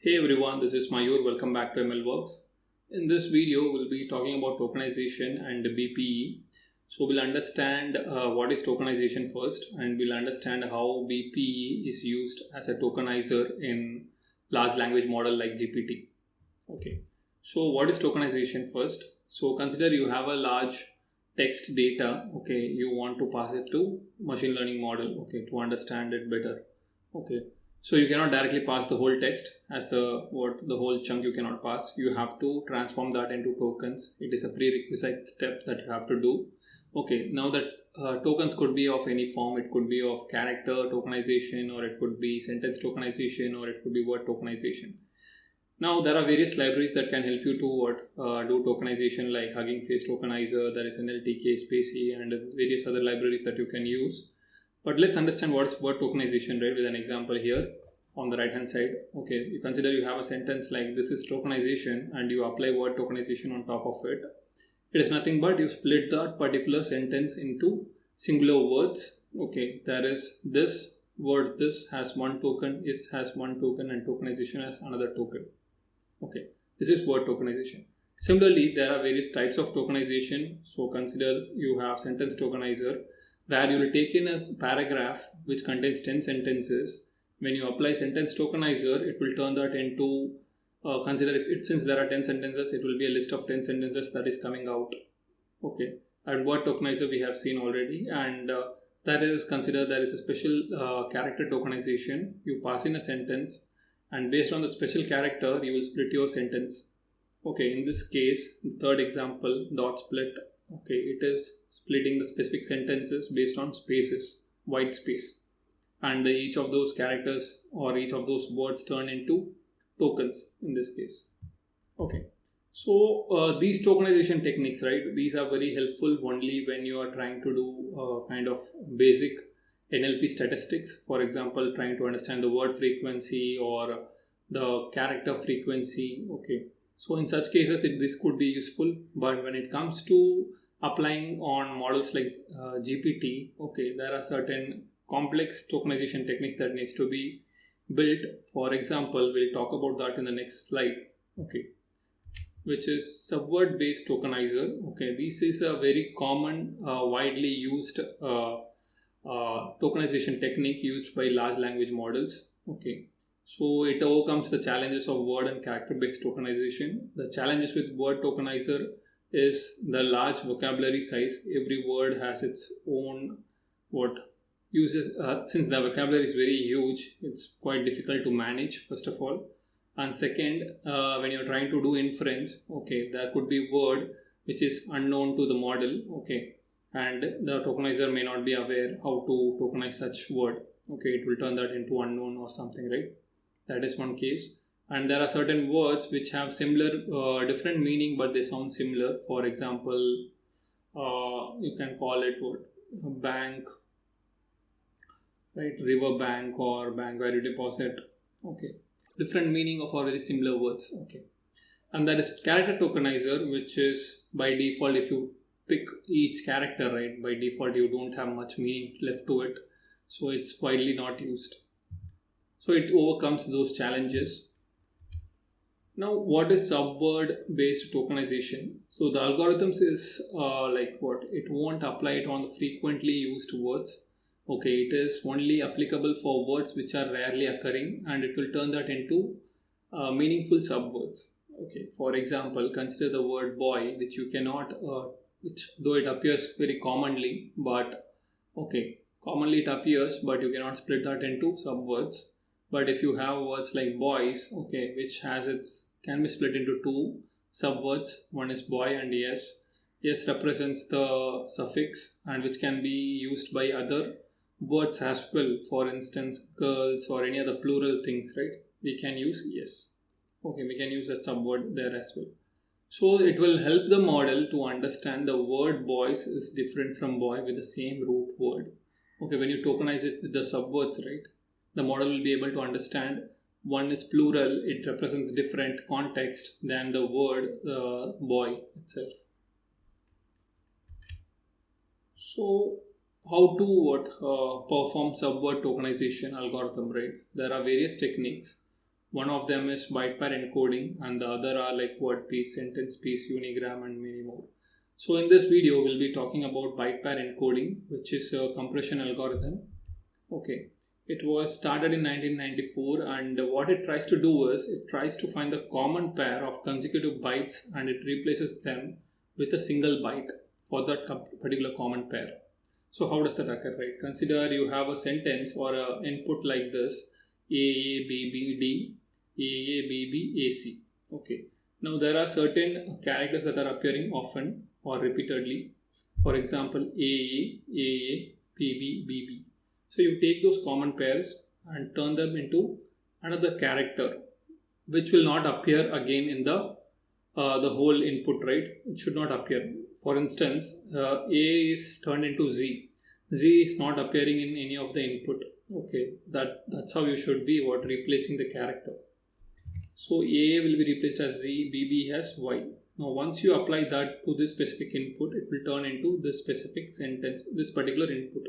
Hey everyone, this is Mayur. Welcome back to MLWorks. In this video, we'll be talking about tokenization and BPE. So we'll understand what is tokenization first, and we'll understand how BPE is used as a tokenizer in large language model like GPT. Okay. So what is tokenization first? So consider you have a large text data. Okay, you want to pass it to machine learning model. Okay, to understand it better. Okay, so you cannot directly pass the whole text as the whole chunk you cannot pass. You have to transform that into tokens. It is a prerequisite step that you have to do. Okay, now that tokens could be of any form. It could be of character tokenization, or it could be sentence tokenization, or it could be word tokenization. Now there are various libraries that can help you to do tokenization, like Hugging Face Tokenizer. There is NLTK, Spacey, and various other libraries that you can use. But let's understand what is word tokenization, right? With an example here on the right hand side. Okay, you consider you have a sentence like this is tokenization, and you apply word tokenization on top of it. It is nothing but you split that particular sentence into singular words. Okay, there is this word, this has one token, is has one token, and tokenization has another token. Okay, this is word tokenization. Similarly, there are various types of tokenization. So consider you have sentence tokenizer, where you will take in a paragraph which contains 10 sentences. When you apply sentence tokenizer, it will turn that into, since there are 10 sentences, it will be a list of 10 sentences that is coming out. Okay, and word tokenizer we have seen already, and that is considered there is a special character tokenization. You pass in a sentence, and based on the special character, you will split your sentence. Okay, in this case, the third example, dot split. Okay, it is splitting the specific sentences based on spaces, white space, and each of those characters or each of those words turn into tokens in this case. Okay, so these tokenization techniques, right, these are very helpful only when you are trying to do kind of basic NLP statistics. For example, trying to understand the word frequency or the character frequency. Okay, so in such cases this could be useful, but when it comes to applying on models like GPT, okay, there are certain complex tokenization techniques that needs to be built. For example, we'll talk about that in the next slide. Okay, which is Subword-based tokenizer. Okay, this is a very common, widely used tokenization technique used by large language models. Okay, so it overcomes the challenges of word and character based tokenization. The challenges with word tokenizer is the large vocabulary size. Every word has its own uses. Since the vocabulary is very huge, it's quite difficult to manage, first of all. And second, when you're trying to do inference, okay, there could be word which is unknown to the model. Okay, and the tokenizer may not be aware how to tokenize such word. Okay, it will turn that into unknown or something, right? That is one case. And there are certain words which have similar different meaning, but they sound similar. For example, you can call it what, bank, right? River bank, or bank where you deposit. Okay, different meaning of all very similar words. Okay, and that is character tokenizer, which is by default, if you pick each character, right, by default you don't have much meaning left to it, so it's widely not used. So it overcomes those challenges. Now, what is Subword-based tokenization? So the algorithms is like what? It won't apply it on the frequently used words. Okay, it is only applicable for words which are rarely occurring, and it will turn that into meaningful subwords. Okay, for example, consider the word boy, which you cannot, which though it appears very commonly, but okay, commonly it appears, but you cannot split that into subwords. But if you have words like boys, okay, which has its can be split into two subwords. One is boy and yes. Yes represents the suffix, and which can be used by other words as well. For instance, girls or any other plural things, right? We can use yes. Okay, we can use that subword there as well. So it will help the model to understand the word boys is different from boy with the same root word. Okay, when you tokenize it with the subwords, right, the model will be able to understand one is plural, it represents different context than the word boy itself. So how to perform subword tokenization algorithm, right? There are various techniques. One of them is byte pair encoding, and the other are like word piece, sentence piece, unigram, and many more. So in this video, we'll be talking about byte pair encoding, which is a compression algorithm. Okay, it was started in 1994, and what it tries to do is it tries to find the common pair of consecutive bytes, and it replaces them with a single byte for that particular common pair. So how does that occur, right? Consider you have a sentence or an input like this: A B B D, A B B A C. Okay. Now there are certain characters that are appearing often or repeatedly. For example, A B B B. So you take those common pairs and turn them into another character, which will not appear again in the whole input, right? It should not appear. For instance, A is turned into Z. Z is not appearing in any of the input. Okay, that's how you should be about replacing the character. So A will be replaced as Z, BB as Y. Now once you apply that to this specific input, it will turn into this specific sentence, this particular input.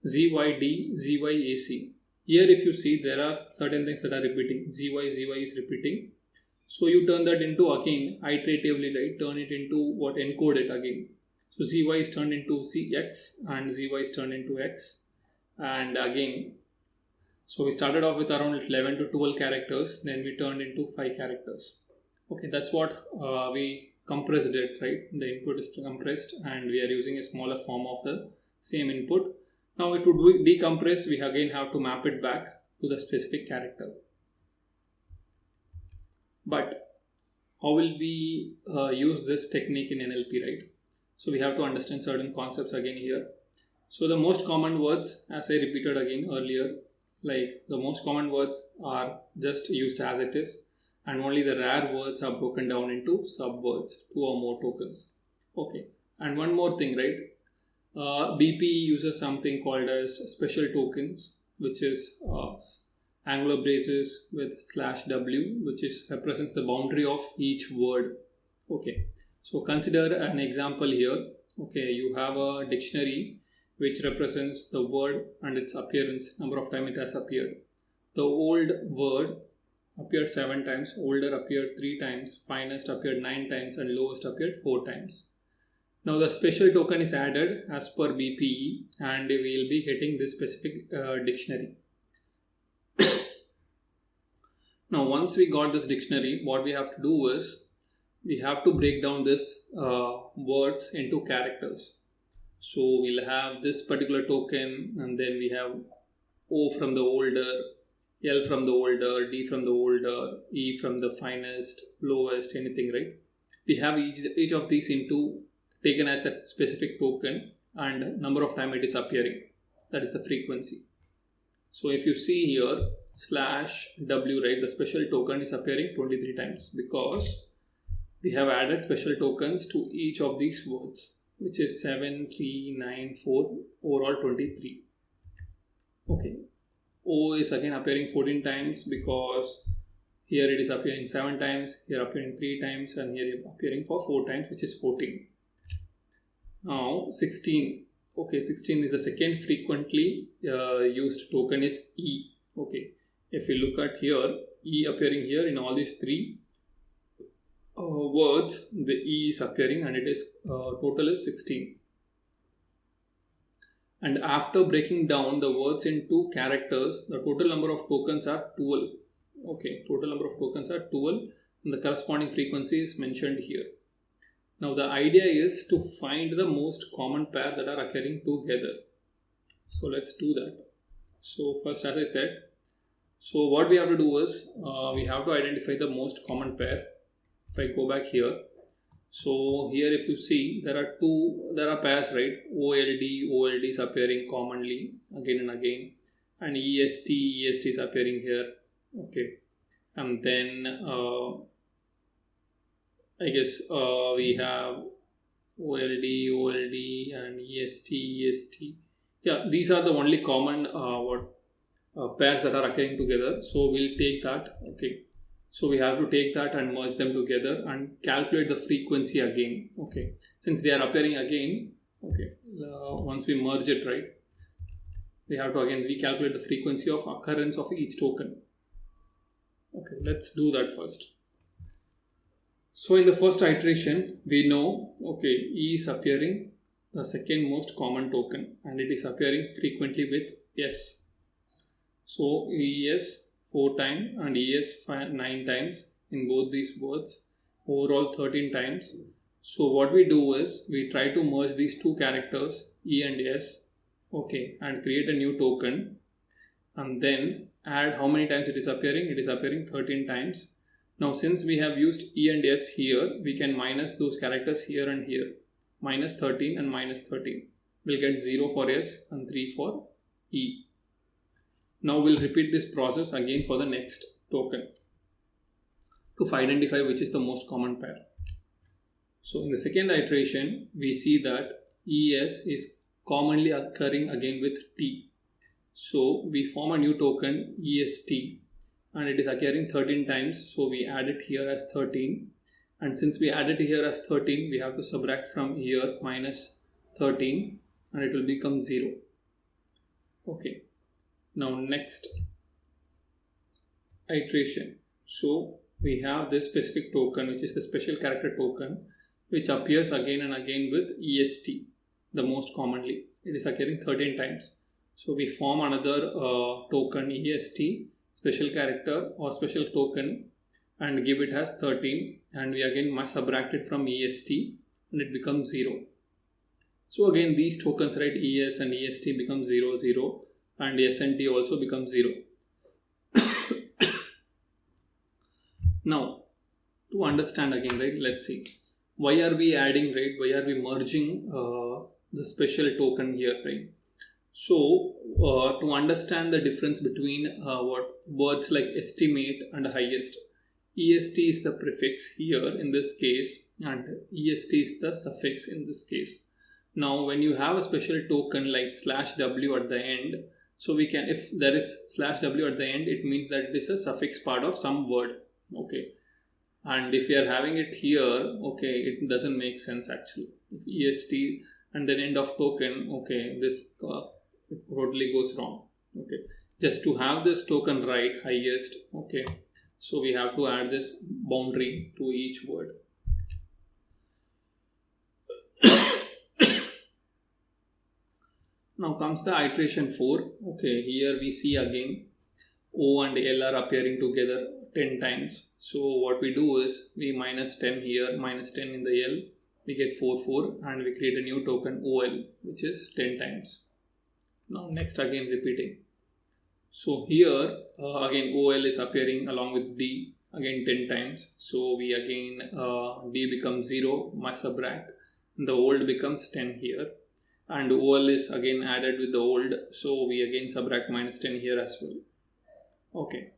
ZYD, ZYAC. Here if you see, there are certain things that are repeating. ZY is repeating. So you turn that into again iteratively, right? Turn it into what? Encode it again. So ZY is turned into CX and ZY is turned into X. And again, so we started off with around 11 to 12 characters, then we turned into 5 characters. Okay, that's what we compressed it, right? The input is compressed and we are using a smaller form of the same input. Now to decompress, we again have to map it back to the specific character. But how will we use this technique in NLP, right? So we have to understand certain concepts again here. So the most common words, as I repeated again earlier, like the most common words are just used as it is, and only the rare words are broken down into subwords, 2 or more tokens. Okay, and one more thing, right? BP uses something called as special tokens, which is angular braces with /W, which represents the boundary of each word. Okay, so consider an example here. Okay, you have a dictionary which represents the word and its appearance, number of times it has appeared. The old word appeared 7 times, older appeared 3 times, finest appeared 9 times, and lowest appeared 4 times. Now the special token is added as per BPE, and we will be getting this specific dictionary. Now once we got this dictionary, what we have to do is we have to break down this words into characters. So we'll have this particular token, and then we have O from the older, L from the older, D from the older, E from the finest, lowest, anything, right? We have each of these into taken as a specific token and number of time it is appearing. That is the frequency. So if you see here /W, right, the special token is appearing 23 times because we have added special tokens to each of these words, which is 7, 3, 9, 4, overall 23. Okay, O is again appearing 14 times because here it is appearing 7 times, here appearing 3 times, and here appearing for 4 times, which is 14. Now 16. Okay, 16 is the second frequently used token is E. Okay, if you look at here, E appearing here in all these 3 words, the E is appearing, and it is total is 16. And after breaking down the words into characters, the total number of tokens are 12. Okay, total number of tokens are 12, and the corresponding frequency is mentioned here. Now the idea is to find the most common pair that are occurring together. So let's do that. So first, as I said, so what we have to do is we have to identify the most common pair. If I go back here, so here if you see, there are pairs, right? OLD is appearing commonly again and again, and EST is appearing here. Okay, and then I guess we have OLD and EST. Yeah, these are the only common pairs that are occurring together. So we'll take that. Okay, so we have to take that and merge them together and calculate the frequency again. Okay, since they are appearing again. Okay, once we merge it, right, we have to again recalculate the frequency of occurrence of each token. Okay, let's do that first. So in the first iteration, we know, okay, E is appearing the second most common token and it is appearing frequently with S. So ES 4 times and ES 9 times in both these words, overall 13 times. So what we do is we try to merge these two characters E and S, okay, and create a new token and then add how many times it is appearing. It is appearing 13 times. Now since we have used E and S here, we can minus those characters here and here. Minus 13 and minus 13. We'll get 0 for S and 3 for E. Now we'll repeat this process again for the next token to identify which is the most common pair. So in the second iteration, we see that ES is commonly occurring again with T. So we form a new token EST and it is occurring 13 times. So we add it here as 13. And since we added here as 13, we have to subtract from here minus 13 and it will become 0. Okay. Now next iteration. So we have this specific token which is the special character token which appears again and again with EST the most commonly. It is occurring 13 times. So we form another token EST special character or special token and give it as 13 and we again must subtract it from EST and it becomes 0. So again these tokens, right, ES and EST become 0, 0 and S and T also becomes 0. Now to understand again, right, let's see why are we adding, right, why are we merging the special token here, right? So to understand the difference between what words like estimate and highest, EST is the prefix here in this case and EST is the suffix in this case. Now when you have a special token like /w at the end, so we can, if there is /w at the end, it means that it is a suffix part of some word, okay. And if you are having it here, okay, it doesn't make sense actually. If EST and then end of token, okay, this totally goes wrong, okay. Just to have this token right, highest, okay, so we have to add this boundary to each word. Now comes the iteration 4. Okay, here we see again O and L are appearing together 10 times. So what we do is we minus 10 here, minus 10 in the L, we get 4, 4 and we create a new token OL which is 10 times. Now next again repeating. So here again OL is appearing along with D again 10 times. So we again D becomes 0, must subtract, and the old becomes 10 here. And OL is again added with the old, so we again subtract minus 10 here as well. Okay,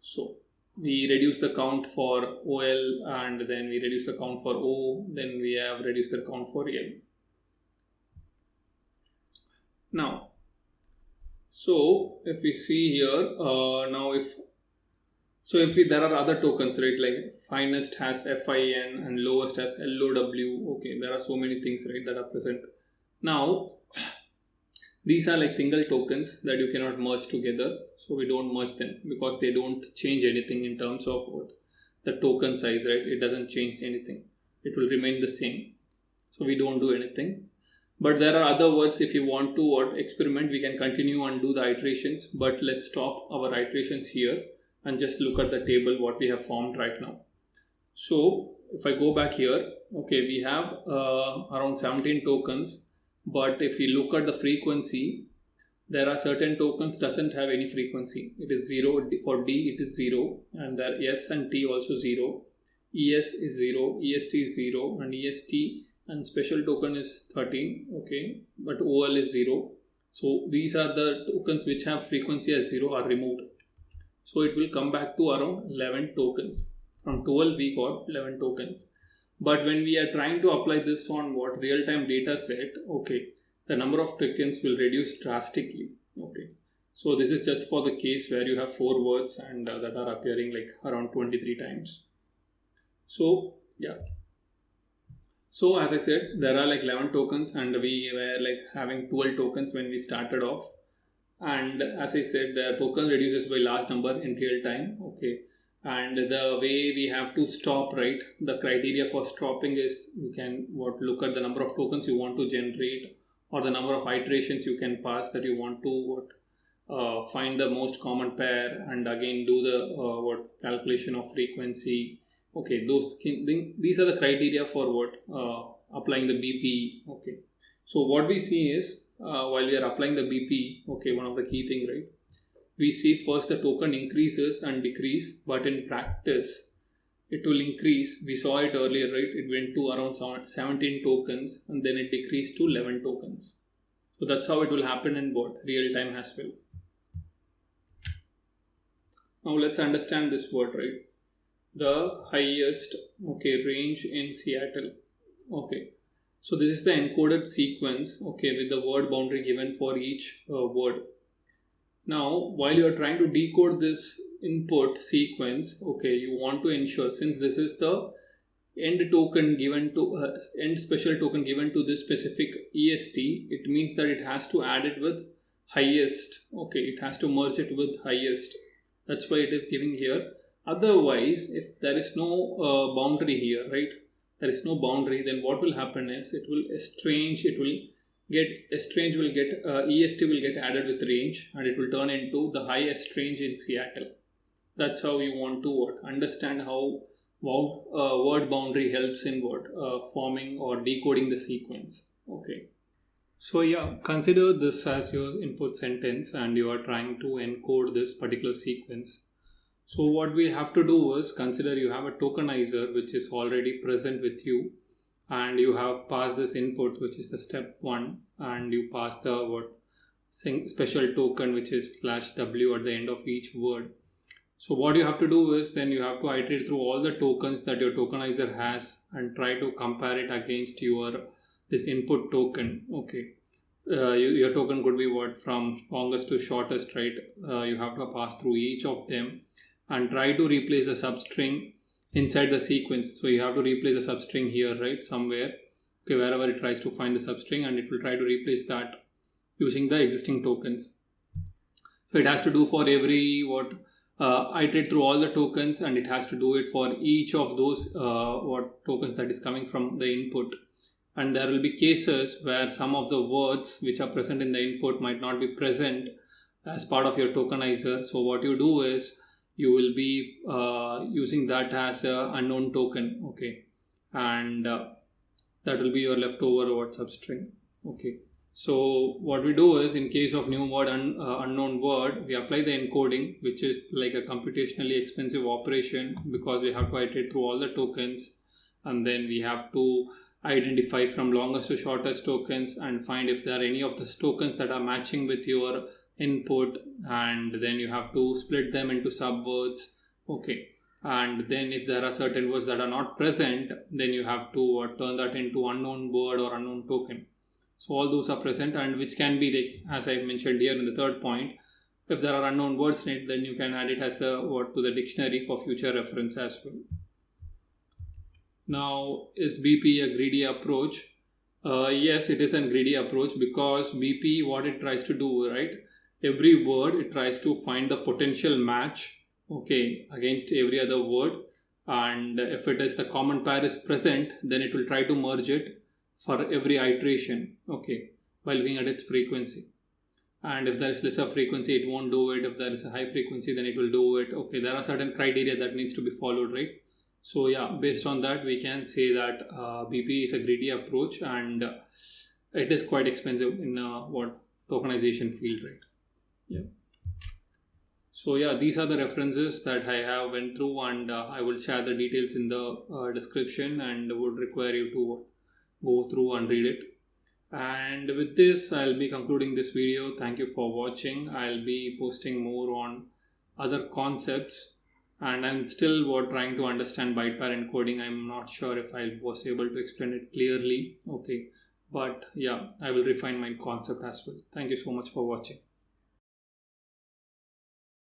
so we reduce the count for OL and then we reduce the count for O, then we have reduced the count for L. Now, so if we see here, there are other tokens, right, like finest has FIN and lowest has LOW, okay, there are so many things, right, that are present. Now, these are like single tokens that you cannot merge together, so we don't merge them because they don't change anything in terms of what the token size, right? It doesn't change anything. It will remain the same. So we don't do anything. But there are other words. If you want to experiment, we can continue and do the iterations. But let's stop our iterations here and just look at the table what we have formed right now. So if I go back here, okay, we have around 17 tokens. But if we look at the frequency, there are certain tokens doesn't have any frequency. It is 0. For D it is 0 and there S and T also 0. ES is 0, EST is 0 and EST and special token is 13, okay, but OL is 0. So these are the tokens which have frequency as 0 are removed. So it will come back to around 11 tokens. From 12 we got 11 tokens. But when we are trying to apply this on what real-time data set, okay, the number of tokens will reduce drastically, okay. So this is just for the case where you have 4 words and that are appearing like around 23 times. So yeah. So as I said, there are like 11 tokens and we were like having 12 tokens when we started off. And as I said, the token reduces by large number in real time, okay. and the way we have to stop, right? The criteria for stopping is you can look at the number of tokens you want to generate, or the number of iterations you can pass that you want to find the most common pair, and again do the calculation of frequency. Okay, these are the criteria for applying the BP. Okay, so what we see is while we are applying the BP, okay, one of the key thing, right? We see first the token increases and decrease, but in practice it will increase. We saw it earlier, right? It went to around 17 tokens and then it decreased to 11 tokens. So that's how it will happen in real time as well. Now let's understand this word, right? The highest, okay, range in Seattle. Okay, so this is the encoded sequence, okay, with the word boundary given for each word. Now, while you are trying to decode this input sequence, okay, you want to ensure, since this is the end token given to end special token given to this specific EST, it means that it has to add it with highest. Okay, it has to merge it with highest. That's why it is giving here. Otherwise, if there is no boundary here, right? There is no boundary, then what will happen is it will estrange. It will get estrange will get EST will get added with range, and it will turn into the highest range in Seattle. That's how you want to understand how word boundary helps in forming or decoding the sequence. Okay, so yeah, consider this as your input sentence and you are trying to encode this particular sequence. So what we have to do is consider you have a tokenizer which is already present with you, and you have passed this input, which is the step 1, and you pass the special token, which is /w at the end of each word. So what you have to do is then you have to iterate through all the tokens that your tokenizer has and try to compare it against this input token. Okay, your token could be from longest to shortest, right? You have to pass through each of them and try to replace the substring inside the sequence. So you have to replace the substring here, right, somewhere, okay, wherever it tries to find the substring, and it will try to replace that using the existing tokens. So it has to do for every iterate through all the tokens, and it has to do it for each of those tokens that is coming from the input. And there will be cases where some of the words which are present in the input might not be present as part of your tokenizer. So what you do is you will be using that as an unknown token, okay, and that will be your leftover substring. Okay, so what we do is, in case of new word unknown word, we apply the encoding, which is like a computationally expensive operation because we have to iterate through all the tokens, and then we have to identify from longest to shortest tokens and find if there are any of the tokens that are matching with your input, and then you have to split them into subwords. Okay, and then if there are certain words that are not present, then you have to turn that into unknown word or unknown token. So all those are present, and which can be, as I mentioned here in the third point, if there are unknown words in it, then you can add it as a word to the dictionary for future reference as well. Now, is BP a greedy approach? Yes, it is a greedy approach, because BP, what it tries to do, right, every word it tries to find the potential match, okay, against every other word, and if it is the common pair is present, then it will try to merge it for every iteration, okay, by looking at its frequency. And if there is lesser frequency, it won't do it. If there is a high frequency, then it will do it. Okay, there are certain criteria that needs to be followed, right? So yeah, based on that, we can say that BP is a greedy approach, and it is quite expensive in tokenization field, right? Yeah. So yeah, these are the references that I have went through, and I will share the details in the description, and would require you to go through and read it. And with this, I'll be concluding this video. Thank you for watching. I'll be posting more on other concepts, and I'm still trying to understand byte pair encoding. I'm not sure if I was able to explain it clearly. Okay, but yeah, I will refine my concept as well. Thank you so much for watching.